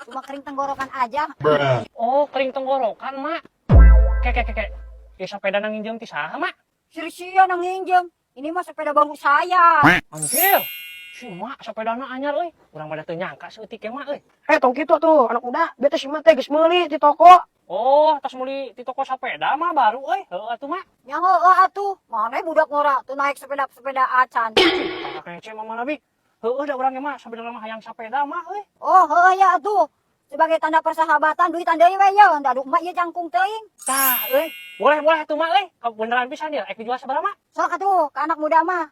Cuma kering tenggorokan aja. Oh, kering tenggorokan, Mak. Kek. Ya sepeda nang injem ti saha, Mak? Sia-sia nang nginjem. Ini mah sepeda baru saya. Anjir. Si Mak sepedana anyar euy. Urang mah teu nyangka seutik ya, Mak euy. Tong gitu tuh anak muda, beta si mah teh geus meuli di toko. Oh, tas meuli di toko sepeda mah baru euy. Heuh atuh, Mak. Yang heueuh atuh. Mana budak ngora tuh naik sepeda acan. Kakak kece mah Nabi. Heueuh da urang mah sebenarnya mah hayang sepeda mah euy. Oh, heueuh ya atuh. Sebagai tanda persahabatan duit deui we ya. Daduk mah ieu jangkung teuing. Tah, euy. Boleh atuh, Mak euy. Beneran pisan dia. Ek dijual sabaraha, Mak? Sok atuh ke anak muda mah.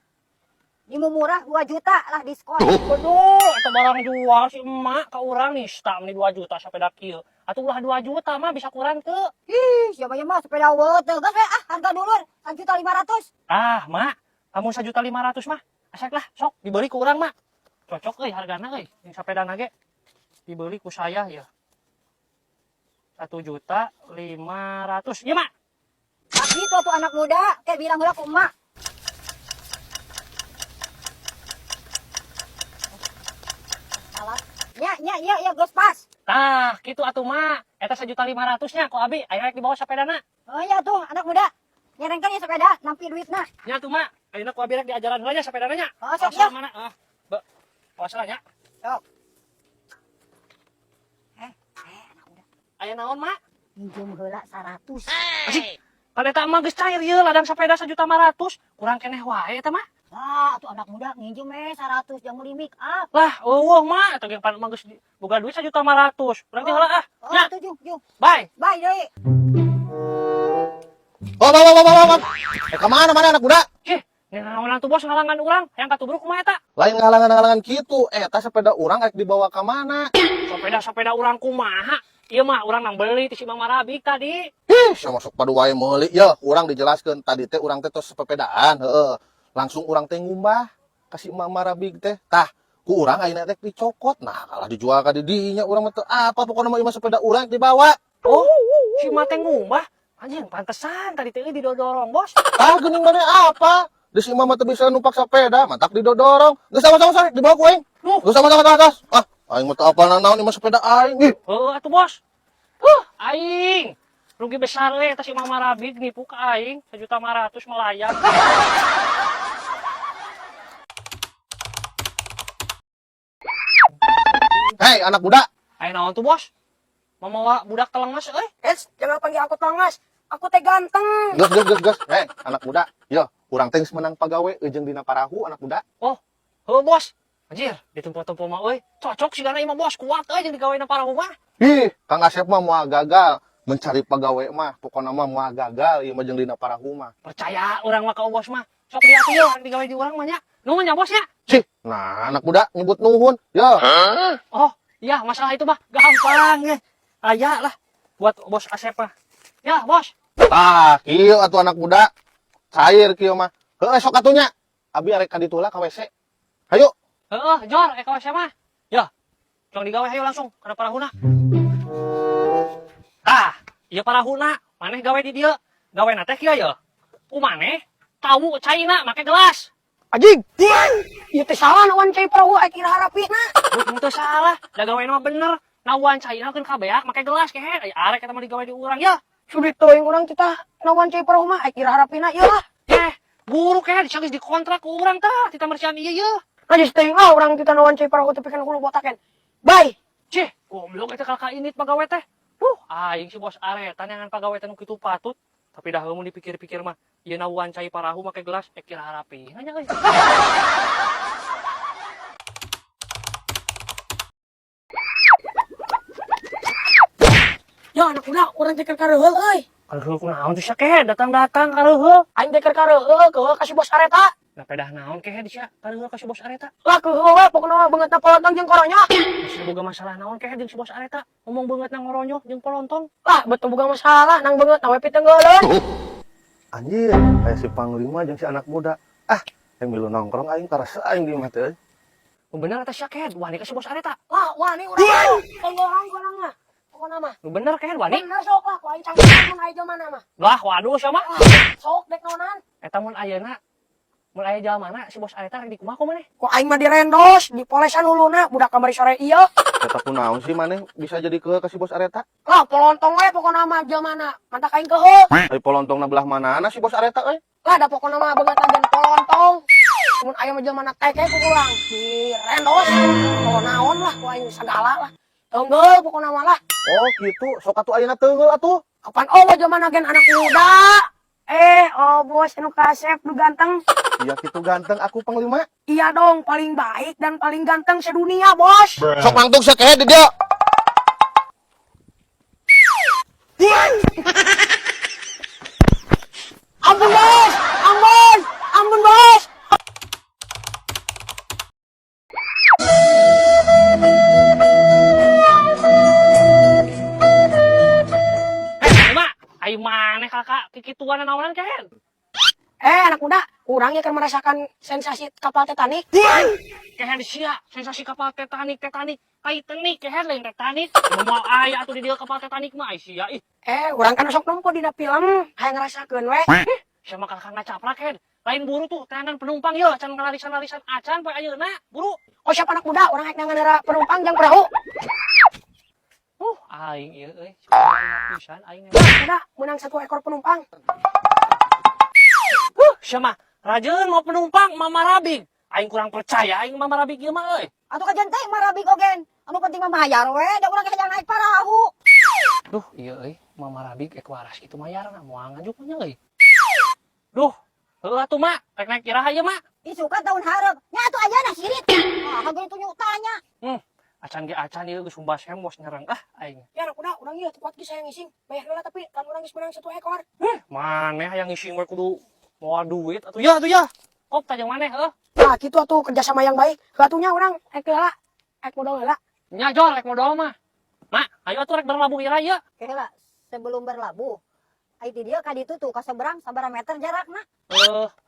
Dimu murah 2 juta lah diskon. Waduh, eta barang jual si emak ka urang nista meni 2 juta sepeda kieu. Atuh ulah 2 juta mah bisa kurang teu. Ih, siapa yang mah sepeda weuteuh. Geus we harga dulur 1.500.000. Ah, Mak, kamu 1.500.000 mah. Asek lah, sok dibeli ku urang, Mak. Cocok euy hargana euy, yang sepedana ge. Dibeli ku saya ya. 1.500.000. Iya, Mak. Ah, gitu tuh anak muda. Kayak bilang heula ku emak. Ya, geus pas. Tah, kitu atuh, Mak. Eta 1.500.000 nya ku abi, aya rek dibawa sepedana. Oh iya tuh anak muda. Nyerengkeun ya sepeda, nampi duitna. Nya tuh, Mak. Ayeuna ku abi rek diajaran heula nya sepedana nya. Oh, sok ya. Mana? Awas lah nya. Sok. Anak muda. Aya naon, Mak? Pinjem heula 100. Asik. Kada eta mah geus cair ieu ladang sepeda 1.500.000. Kurang keneh wae eta mah. Ah, tuh anak muda nginjem 100 jam meuli make up. Lah, eueuh mah eta ge pan mah geus boga duit 1.500.000. Berarti heula ah. Oh, Nya, tuh Jung. bye. Bye deui. Oh. Kemana anak muda? Cih, naon tuh bos ngalangan urang, hayang katubruk kumaha eta? Lain ngalangan gitu. Eta sepeda urang rek dibawa ke mana? Sepeda urang kumaha? Ieu mah urang nang beli ti si Mama Rabik tadi. Ih, masuk padu wae meuli. Ya, urang dijelaskeun tadi teh urang teh tos sepedaan, heeh. Langsung urang teh ngumbah kasih Mama Rabik teh. Tah, ku urang ayeuna teh dicokot. Nah, kalah dijual ka di dinya urang mah teu apa pokona mah ieu mah sepeda urang dibawa. Oh, si mah teh ngumbah. Anjing pantesan tadi teh didodorong, bos. Ah, geuning mana apa? Di si Mama teh bisa numpak sepeda, mantak didodorong. Geus sama-sama dibawa ku aing. Geus sama-sama ke atas. Ah, aing mah teu apal naon ieu mah sepeda aing. Ih. Heuh atuh bos. Aing. Rugi besar we eta si Mama Rabik nipu ka aing 1.500.000 melayang. Hei, anak muda. Ayo naon tuh bos? Mamawa budak telengas euy. Jangan panggil aku Tangas. Aku teh ganteng. Gus. Hei, anak muda. Yo, urang teh geus menang pagawe eujeung dina parahu anak muda. Oh, heuh bos. Anjir, di tempo-tempo mah euy. Cocok sigana ieu mah bos, kuat euy jeung digawena para rumah. Ih, Kang Asep mah moal gagal mencari pegawai mah. Pokona mah moal gagal ieu mah jeung dina parahu mah. Percaya urang mah ka bos mah. Sok lihat ieu digawe di urang mah nya. Nuhun nya bosnya. Cih, nah anak muda nyebut nuhun. Yo. Oh, iya masalah itu mah gampang ya. Aya lah buat bos Asep mah. Ya, bos. Tah, kieu atuh anak muda. Cair kieu mah. Heuh sok atunya. Abi arek ka ditula ka WC. Hayu. Heeh, Jor, eka we mah. Ya. Cong digawe hayu langsung kana parahuna. Tah, ieu parahuna, maneh gawe di dieu. Gawena teh kieu ya. Maneh tahu caina make gelas. Anjing. Ieu teh salah nawan cai perahu aya kira harapina. Itu salah, da gawena mah bener. Nawan caina keun kabeak make gelas kehe. Aya arek eta mah digawe di urang ya. Sudah teuing urang kita nawan cai perahu mah aya kira harapina ieu lah. Buru kehe dicagis dikontrak ku urang tah, kita mersian ieu ye. Najis teuing lah urang kita nawan cai perahu tapi kan kudu botaken. Bye. Cih, goblok eta kakak init pagawe teh. Aing si bos Areta nyangan pagawe teh nu kitu patut. Tapi dah mun dipikir-pikir mah, ieu nawan cai parahu make gelas kira harapi. Nya euy. Ya anak muda, urang teh keur kareuheul euy. Kareuheul kunaon tuh sia kehe datang-datang kareuheul. Aing teh keur kareuheul keuheul kasih bos Areta. Nah pedah naon kehe di sia kareuheul ka si bos Areta. Lah keuheul we pokona beungeutna polontong jeung koronya. Masih boga masalah naon kehe jeung si bos Areta. Ngomong beungeut nang ngoronyo jeung polontong. Lah betul boga masalah nang beungeut na we pitengeuleun. Anjir, kayak si panglima jeung si anak muda. Ah, yang milu nongkrong aing karasa aing di mah teh. Bener eta sia kehe wani ka si bos Areta. Lah wani urang. Orang mah. Pokona mah. Bener kehe wani. Bener sok lah ku aing cangkeun mun aya mana mah. Lah waduh sia mah. Sok dek nonan. Eta mun ayeuna Mulai jam mana si bos Areta rek di kumaha maneh? Kok aing mah direndos, dipolesan huluna, budak kamari sore ieu. Eta kunaon sih maneh bisa jadi ke si bos Areta? Lah polontong we pokona mah mana. Mantak aing keuheuh. Ari polontongna belah manana si bos Areta euy? Lah da pokona mah beungat ajan polontong. Mun aya mah jelema teke ku urang direndos. Oh naon lah ku aing sagala lah. Teunggel pokona mah lah. Oh gitu, sok atuh ayeuna teungeul atuh. Kapan jelema gen anak muda. Bos anu kasep nu ganteng. Iya gitu ganteng aku panglima. Iya dong, paling baik dan paling ganteng sedunia, bos. Sok mangtung sakehe di dia. Ampun, bos. Ampun. Ampun, bos. Mak, ayo maneh kakak kikituan naonan kehen. Anak muda, kurangnya akan merasakan sensasi kapal Titanic. Kehen sia, sensasi kapal Titanic, Titanic kehen lain Titanic. Mau aya atuh di dia kapal Titanic mah ai sia ih. Urang kan sok nompo dina film, hayang ngerasakeun we. Sama kakak ngacaplak kehen. Lain buru tuh teangan penumpang ye, can ngalalisan-lalisan acan poe ayeuna, buru. Oh, siapa anak muda, orang rek nangan penumpang jang perahu. Aing ieu euy. Pisan aing. Muda, menang 1 ekor penumpang. Sama rajeun mau penumpang mama rabig. Aing kurang percaya aing mama rabig ieu mah euy. Atuh kajen teh marabig ogen. Anu penting mah mayar we, da urang hayang naik perahu. Duh, ieu euy, mama rabig ek waras kitu mayarna moal ngajuk nya euy. Duh, heuh atuh mak, rek naik iraha ieu mak. Isukan tahun hareup. Nya atuh ayeuna sirit. Hageun tunjuk tanya. Acan ge acan ieu geus sumbas hemos nyerang aing. Ya anak muda, urang ieu tepat geus hayang ngising. Bayar heula tapi kan urang geus menang 1 ekor. Maneh hayang ngising we kudu moal duit atuh ya. Kok tanya maneh heuh. Nah, kitu atuh kerja sama yang baik. Heuatunya urang ek heula. Ek modal heula. Nya jol rek modal mah. Mak, ayo atuh rek berlabuh ira ieu. Heula, sebelum berlabuh. Ai di dieu ka ditu tuh ka seberang sabaraha meter jarakna?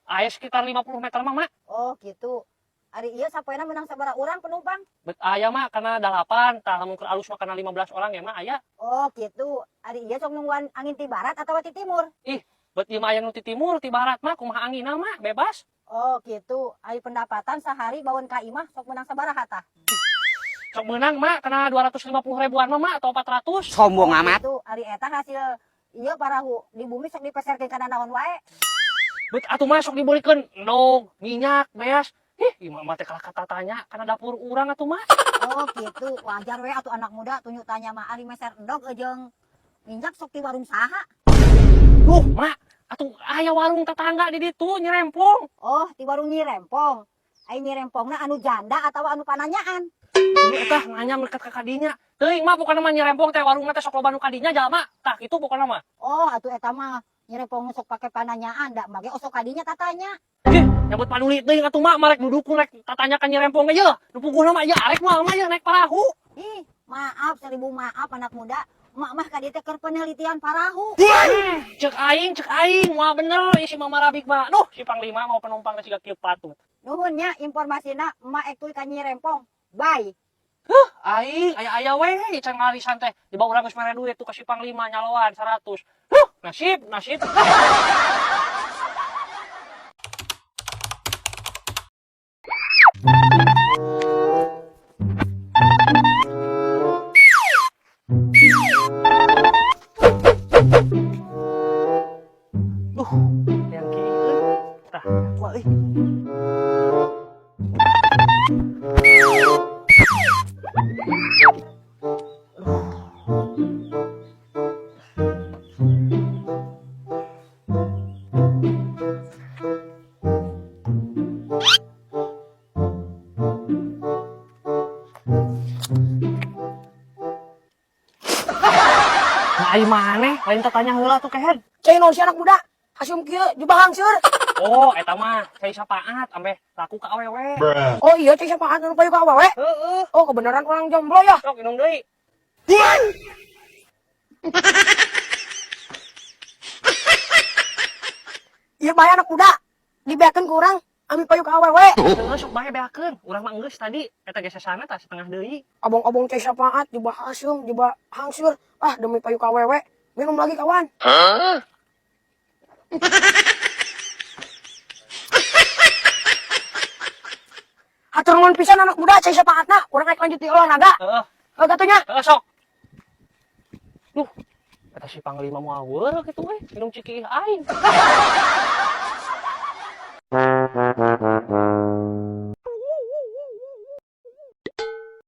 Aya sekitar 50 meter mah mak. Oh, gitu. Ari ieu sapoena menang sabaraha urang penumpang? Bet aya mah kana 8, tah lamun keur alus mah kana 15 orang ya mah aya. Oh, gitu. Ari ieu sok nungguan angin ti barat atau ti timur? Bet ieu mah aya nu ti timur, ti barat mah kumaha anginna mah bebas. Oh, gitu. Ari pendapatan sehari bawen ka imah sok menang sabaraha tah? Sok menang mak kana 250 ribuan mah mak atau 400. Sombong Itu ari eta hasil ieu parahu di bumi sok dipeserkeun kana naon wae. Bet atuh mah sok dibulikeun endog, minyak, beas. Imah mah teh kata tanya kana dapur urang atuh mah. Oh, gitu. Wajar we atuh anak muda tunjuk tanya mah ari meser endog jeung minyak sok di warung saha? Duh, mak, atuh aya warung tetangga di ditu nyerempong. Oh, di warung Nyirempong. Ai Nyirempongna anu janda atau anu pananyaan? Ieu tah nanya mereket ka kadinya. Teuing mah bukan mah nyerempong teh warungna teh sok loba nu kadinya jalma. Tah kitu pokona mah. Oh, atuh eta mah Nyirempong sok pake pananyaan da mage osok kadinya tatanya. Nyambut panuli teuing atuh mah marek duduk rek tatanyakan nyerempong ge yeuh. Nu puguhna mah ya arek mah mah naik perahu. Ih, maaf 1000 maaf anak muda. Mak mah ka dieu teh keur penelitian parahu. Cek aing, moal bener si Mama Rabik mah. Duh, si Panglima mau penumpang ke siga kieu patut. Nuhun nya informasina emak ek tuluy ka Nyirempong. Bye. Aing, aya we can ngalisan teh. Di bawah urang geus mere duit tuh ka si Panglima nyaloan 100. Nasib. Yang kieu. Tah, wah euy. Ai maneh, lain tanya heula tuh kehen. Cai non si anak muda. Hasum kieu jubahang seur. Oh, eta mah cai sapaat ampe laku ka awewe. Oh iya, cai sapaan anu payu ka awewe. Heeh. Oh, kebenaran orang jomblo ya. Sok minum deui. Ieu bae anak muda. Dibeakeun ku urang, ambil payu ka awewe. Heeh, sok bae beakeun. Urang mah geus tadi eta ge sasana tah setengah deui. Obong-obong cai sapaan jubah hasum, jubah hangsur. Ah, demi payu ka awewe. Minum lagi kawan. Cerengan pisan anak muda cai sepakat urang rek lanjut di olahraga. Heeh. Gatunya. Sok. Duh, kata si Panglima mau aweur gitu minum ciki aing.